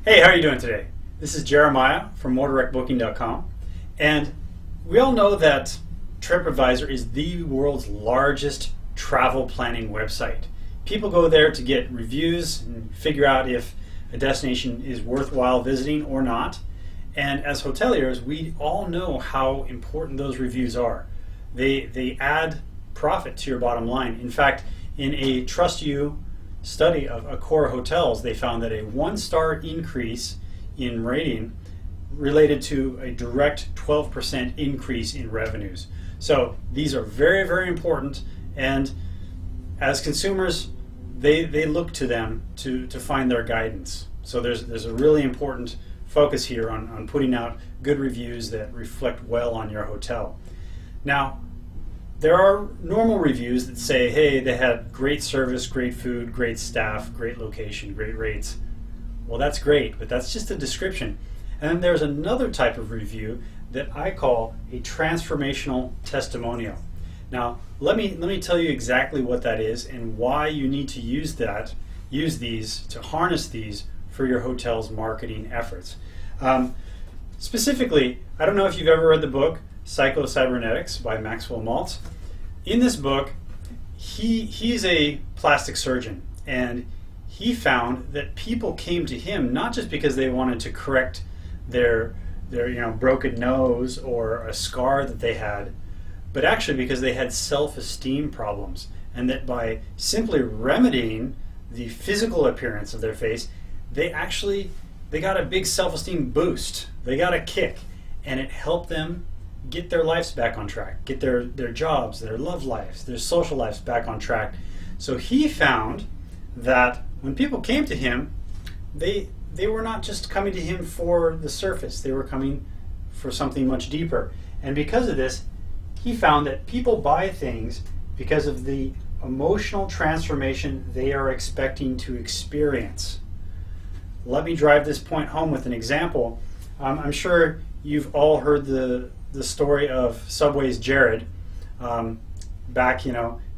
Hey, how are you doing today? This is Jeremiah from motorwreckbooking.com, and we all know that TripAdvisor is the world's largest travel planning website. People go there to get reviews and figure out if a destination is worthwhile visiting or not. And as hoteliers, we all know how important those reviews are. They add profit to your bottom line. In fact, in a Trust You study of Accor hotels, they found that a 1-star increase in rating related to a direct 12% increase in revenues. So these are very, very important, and as consumers, they look to them to find their guidance. So there's a really important focus here on putting out good reviews that reflect well on your hotel. Now, there are normal reviews that say, hey, they had great service, great food, great staff, great location, great rates. Well, that's great, but that's just a description. And then there's another type of review that I call a transformational testimonial. Now, let me tell you exactly what that is and why you need to use these, to harness these for your hotel's marketing efforts. Specifically, I don't know if you've ever read the book Psycho-Cybernetics by Maxwell Maltz. In this book, he's a plastic surgeon, and he found that people came to him not just because they wanted to correct their broken nose or a scar that they had, but actually because they had self-esteem problems, and that by simply remedying the physical appearance of their face, they got a big self-esteem boost. They got a kick, and it helped them get their lives back on track, get their jobs, their love lives, their social lives back on track. So he found that when people came to him, they were not just coming to him for the surface, they were coming for something much deeper. And because of this, he found that people buy things because of the emotional transformation they are expecting to experience. Let me drive this point home with an example. I'm sure you've all heard the story of Subway's Jared back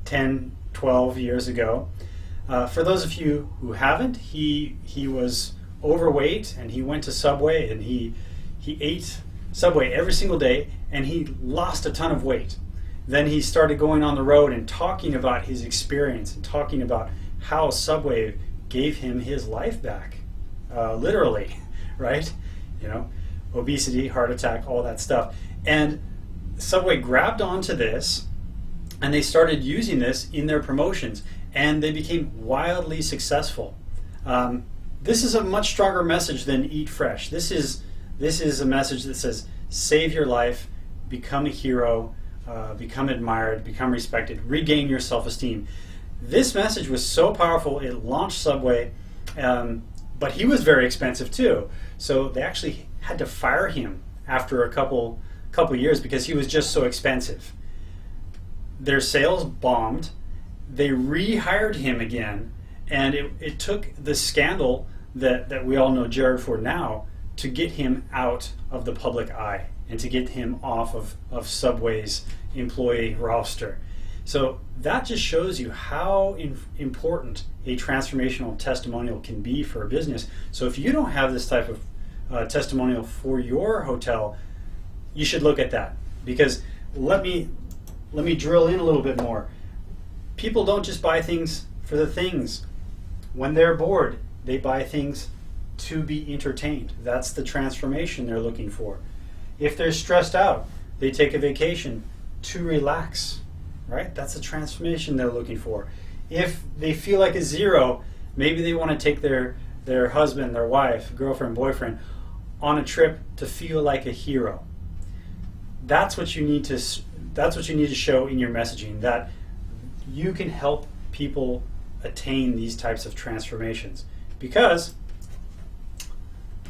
10, 12 years ago. For those of you who haven't, he was overweight, and he went to Subway, and he ate Subway every single day, and he lost a ton of weight. Then he started going on the road and talking about his experience and talking about how Subway gave him his life back, literally, right? Obesity, heart attack, all that stuff. And Subway grabbed onto this, and they started using this in their promotions, and they became wildly successful. This is a much stronger message than Eat Fresh. This is a message that says, save your life, become a hero, become admired, become respected, regain your self-esteem. This message was so powerful, it launched Subway, but he was very expensive too. So they actually had to fire him after a couple years because he was just so expensive. Their sales bombed. They rehired him again, and it took the scandal that we all know Jared for now to get him out of the public eye and to get him off of Subway's employee roster. So that just shows you how important a transformational testimonial can be for a business. So if you don't have this type of testimonial for your hotel, you should look at that, because let me drill in a little bit more. People don't just buy things for the things. When they're bored, they buy things to be entertained. That's the transformation they're looking for. If they're stressed out, they take a vacation to relax, right? That's the transformation they're looking for. If they feel like a zero, maybe they want to take their husband, their wife, girlfriend, boyfriend on a trip to feel like a hero. That's what you need to show in your messaging, that you can help people attain these types of transformations, because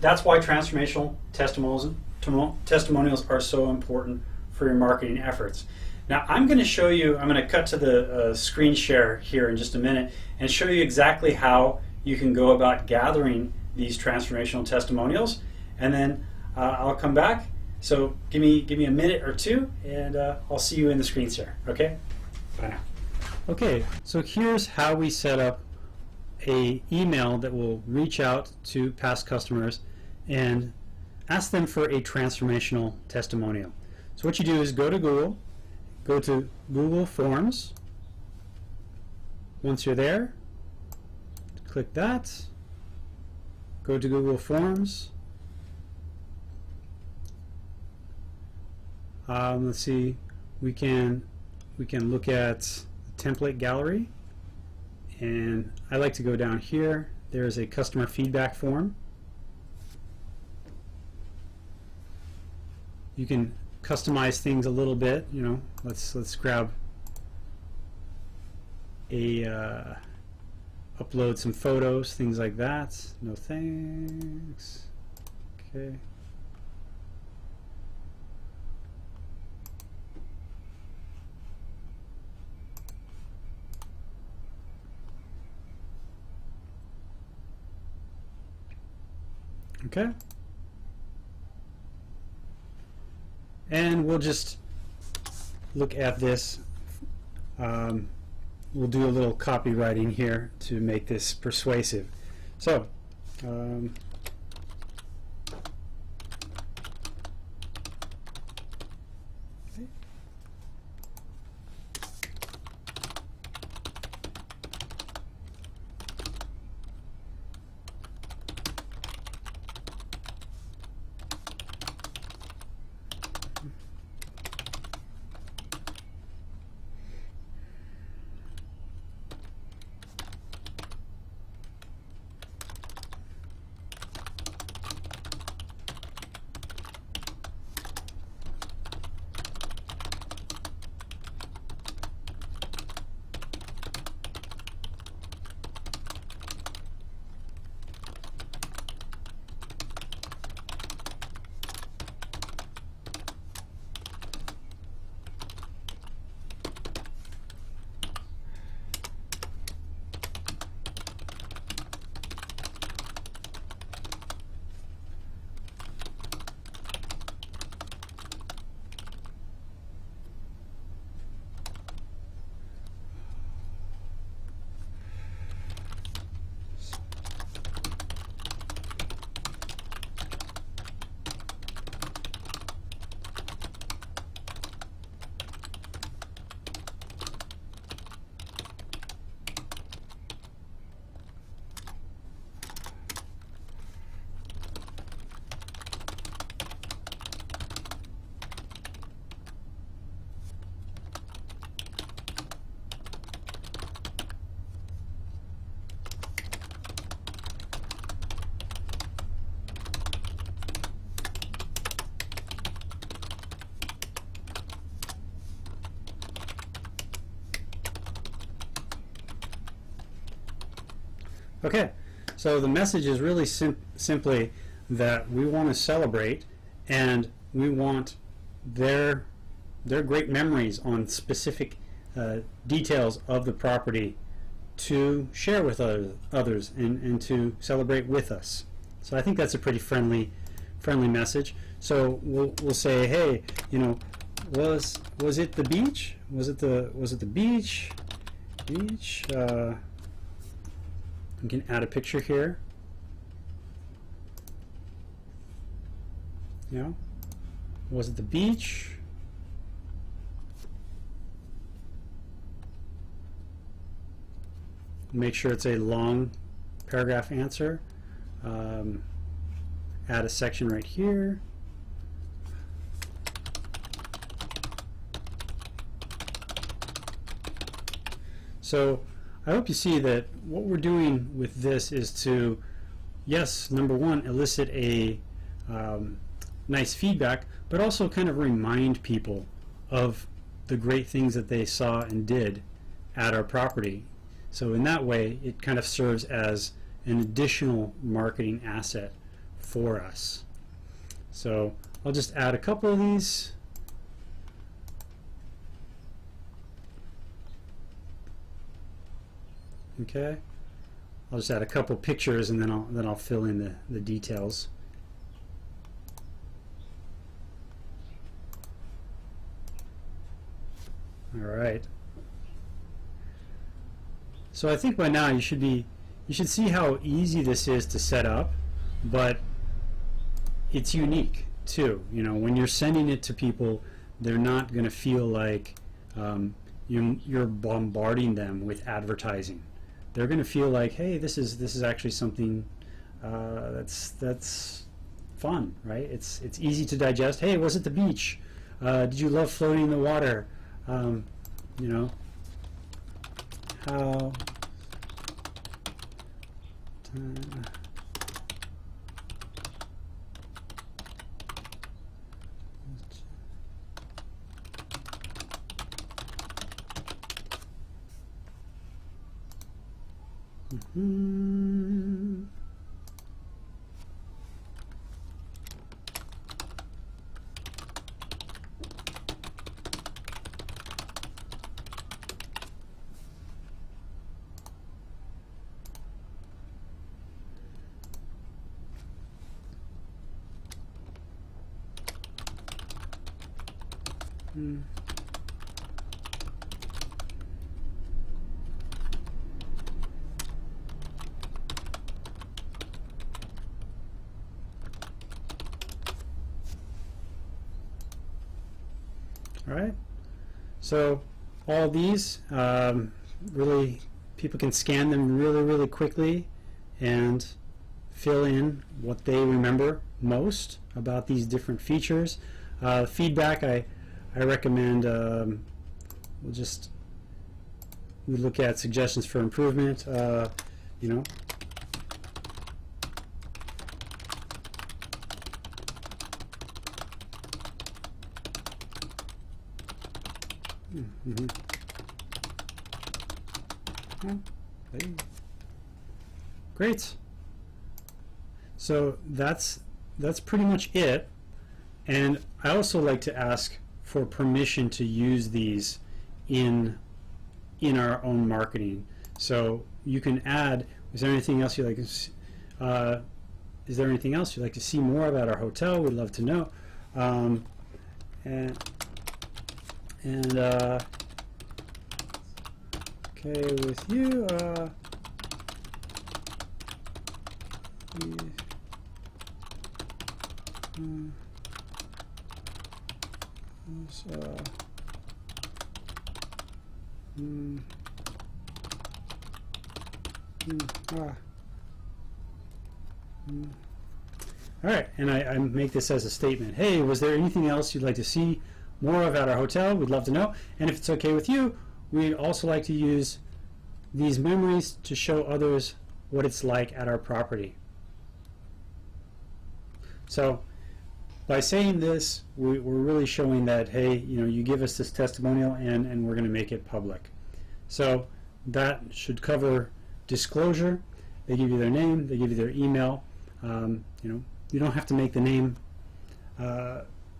that's why transformational testimonials are so important for your marketing efforts. Now I'm going to cut to the screen share here in just a minute and show you exactly how you can go about gathering these transformational testimonials, and then I'll come back. So give me a minute or two, and I'll see you in the screen share. Okay? Bye now. Okay, so here's how we set up a email that will reach out to past customers and ask them for a transformational testimonial. So what you do is go to Google, go to Google Forms. Once you're there, click that, go to Google Forms. Let's see, we can look at the template gallery, and I like to go down here. There's a customer feedback form. You can customize things a little bit. You know, let's grab a upload some photos, things like that. No thanks. Okay. Okay. And we'll just look at this. We'll do a little copywriting here to make this persuasive. So, okay, so the message is really simply that we want to celebrate, and we want their great memories on specific details of the property to share with others and to celebrate with us. So I think that's a pretty friendly message. So we'll say, hey, you know, was it the beach? Was it the beach? Beach. We can add a picture here. You know, was it the beach? Make sure it's a long paragraph answer. Add a section right here. So I hope you see that what we're doing with this is to, yes, number one, elicit a nice feedback, but also kind of remind people of the great things that they saw and did at our property. So in that way, it kind of serves as an additional marketing asset for us. So I'll just add a couple of these. Okay, I'll just add a couple pictures, and then I'll fill in the details. All right. So I think by now you should be you should see how easy this is to set up, but it's unique too. You know, when you're sending it to people, they're not going to feel like you're bombarding them with advertising. They're going to feel like, hey, this is actually something that's fun, right? It's easy to digest. Hey, was it the beach? Did you love floating in the water? You know, how All right, so all these really, people can scan them really quickly and fill in what they remember most about these different features. Feedback, I recommend we look at suggestions for improvement. You know, hey. Great. So that's pretty much it. And I also like to ask for permission to use these in our own marketing. So you can add, is there anything else you'd like to see, is there anything else you'd like to see more about our hotel? We'd love to know. Okay with you, all right, and I make this as a statement. Hey, was there anything else you'd like to see more of at our hotel? We'd love to know. And if it's okay with you, we'd also like to use these memories to show others what it's like at our property. So by saying this, we're really showing that, hey, you know, you give us this testimonial and we're going to make it public. So that should cover disclosure. They give you their name, they give you their email. You know, you don't have to make the name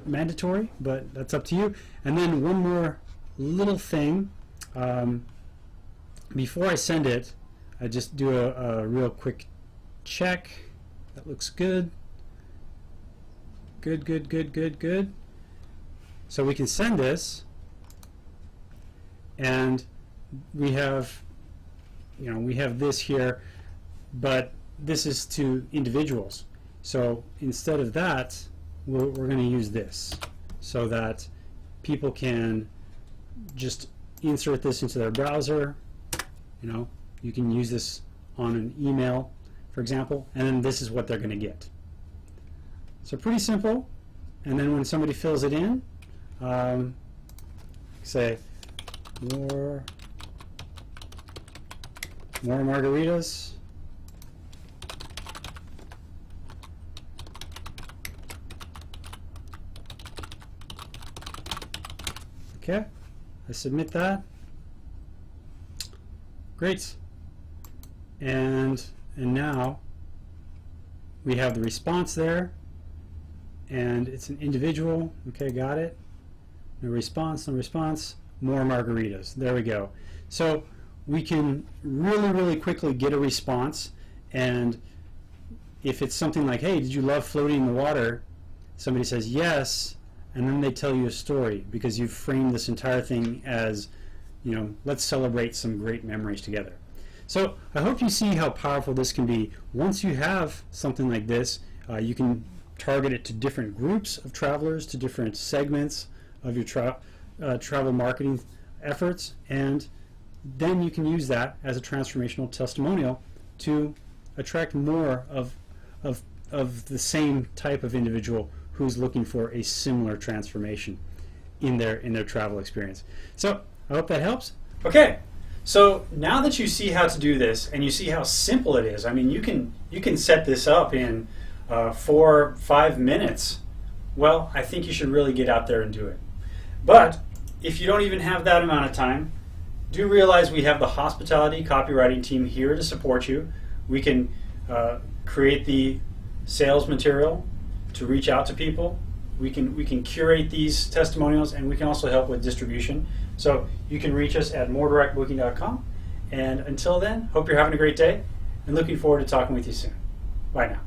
mandatory, but that's up to you. And then one more little thing. Before I send it, I just do a real quick check. That looks good. Good. So we can send this, and we have, you know, we have this here, but this is to individuals. So instead of that, we're going to use this so that people can just insert this into their browser. You know, you can use this on an email, for example, and then this is what they're going to get. So pretty simple. And then when somebody fills it in, say more margaritas. Okay, I submit that. Great. And now we have the response there, and it's an individual. Okay, got it. No response, more margaritas. There we go. So we can really quickly get a response, and if it's something like, hey, did you love floating in the water? Somebody says yes, and then they tell you a story because you've framed this entire thing as, you know, let's celebrate some great memories together. So I hope you see how powerful this can be. Once you have something like this, you can target it to different groups of travelers, to different segments of your travel marketing efforts, and then you can use that as a transformational testimonial to attract more of the same type of individual who's looking for a similar transformation in their travel experience. So I hope that helps. Okay, so now that you see how to do this and you see how simple it is, I mean, you can set this up in 4 or 5 minutes. Well, I think you should really get out there and do it. But if you don't even have that amount of time, do realize we have the hospitality copywriting team here to support you. We can create the sales material to reach out to people. We can curate these testimonials, and we can also help with distribution. So you can reach us at moredirectbooking.com. And until then, hope you're having a great day and looking forward to talking with you soon. Bye now.